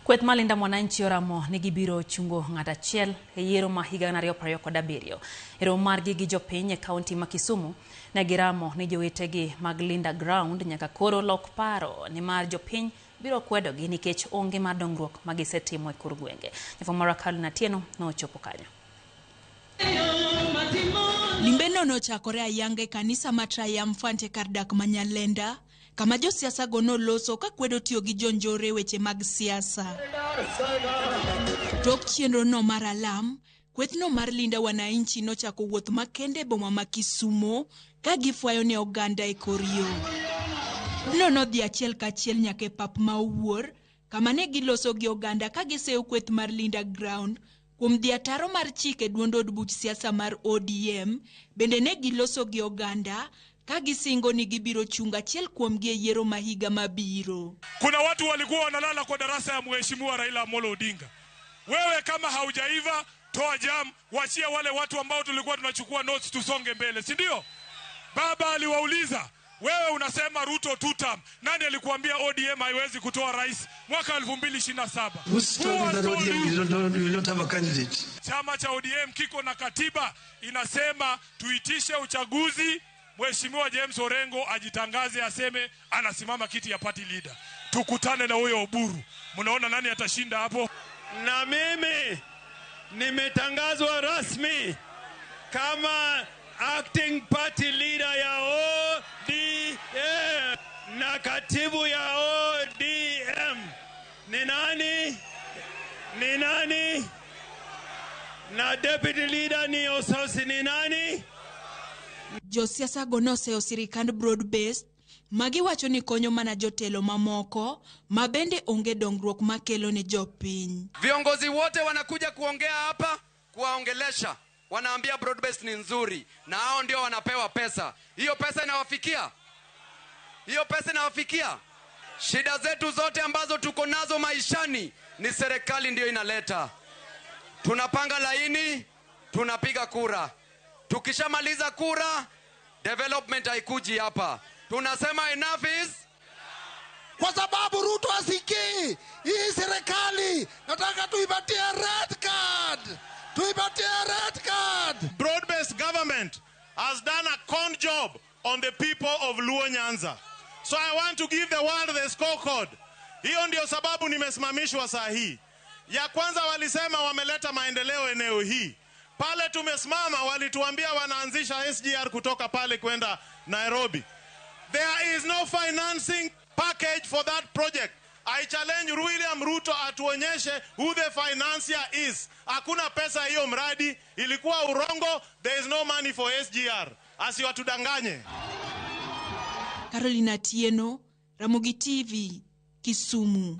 Kweth malinda mwananchi oramo nigibiro chungo ng'ata achiel e yiero ma higa 2027. Ero margi gi jopiny e kaunti ma Kisumu ne giramo ni jowetegi mag Linda Ground nyaka koro lok paro ni mar jopiny biro kwedogi nikech onge mar dongruok ma gisetimo e kor gwenge. Nyafomara Carolina Atieno nochopo kanyo. Limbeno nochakore ayanga e kanisa ma Triumphant kar dak ma Nyalenda, kama josiasa go noloso ka kwedo tiyo gi jonjore weche mag siasa. Tok chenro no mar alam, kweth no mar Linda Wananchi nochako wuoth makende boma ma Kisumu ka gifwayo ne oganda e kor yo. No dhi achiel kachiel nyaka e pap ma Owuor, kama ne giloso gi oganda ka giseyo kweth mar Linda Ground kuom dhi ataro mar chike duond od buch siasa mar ODM. Bende ne giloso gi oganda ka gisingo ni gibiro chunga achiel kuomgi e yiero ma higa mabiro. Kuna watu walikuwa wanalala kwa darasa ya Mheshimiwa Raila Amolo Odinga. Wewe kama haujaiva, toa jam, wachia wale watu ambao tulikuwa tunachukua notes tusonge mbele, si ndio? Baba aliwauliza, wewe unasema Ruto tutam, nani alikuambia ODM haiwezi kutoa rais mwaka 2027? Chama cha ODM kiko na katiba inasema tuitishe uchaguzi, Mheshimiwa James Orengo ajitangaze aseme anasimama kiti ya party leader. Tukutane na huyo Oburu. Mnaona nani atashinda hapo? Na mimi nimetangazwa rasmi kama acting party leader ya ODM na katibu ya ODM. Ni nani? Ni nani? Na deputy leader ni Ososi ni nani? Josiasa go noseo sirikand broad based magi wacho ni konyo mana jotelo mamoko mabende onge dongruok makelo ne jopiny. Viongozi wote wanakuja kuongea hapa, kuwaongelesha, wanaambia broad based ni nzuri na hao ndio wanapewa pesa. Hiyo pesa inawafikia? Hiyo pesa inawafikia? Shida zetu zote ambazo tuko nazo maishani ni serikali ndio inaleta. Tunapanga laini, tunapiga kura. Tukishamaliza kura, development haikuji hapa. Tunasema enough is. Kwa sababu Ruto asikii hii serikali, nataka tuipatie red card. Tuipatie red card. Broad-based government has done a con job on the people of Luo Nyanza. So I want to give the world the scorecard. Hiyo ndio sababu nimesimamishwa saa hii. Ya kwanza walisema wameleta maendeleo eneo hii. Pale tumesimama walituambia wanaanzisha SGR kutoka pale kwenda Nairobi. There is no financing package for that project. I challenge William Ruto atuonyeshe who the financier is. Hakuna pesa hiyo mradi, ilikuwa urongo, there is no money for SGR. Asiwatudanganye. Carolina Atieno, Ramogi TV, Kisumu.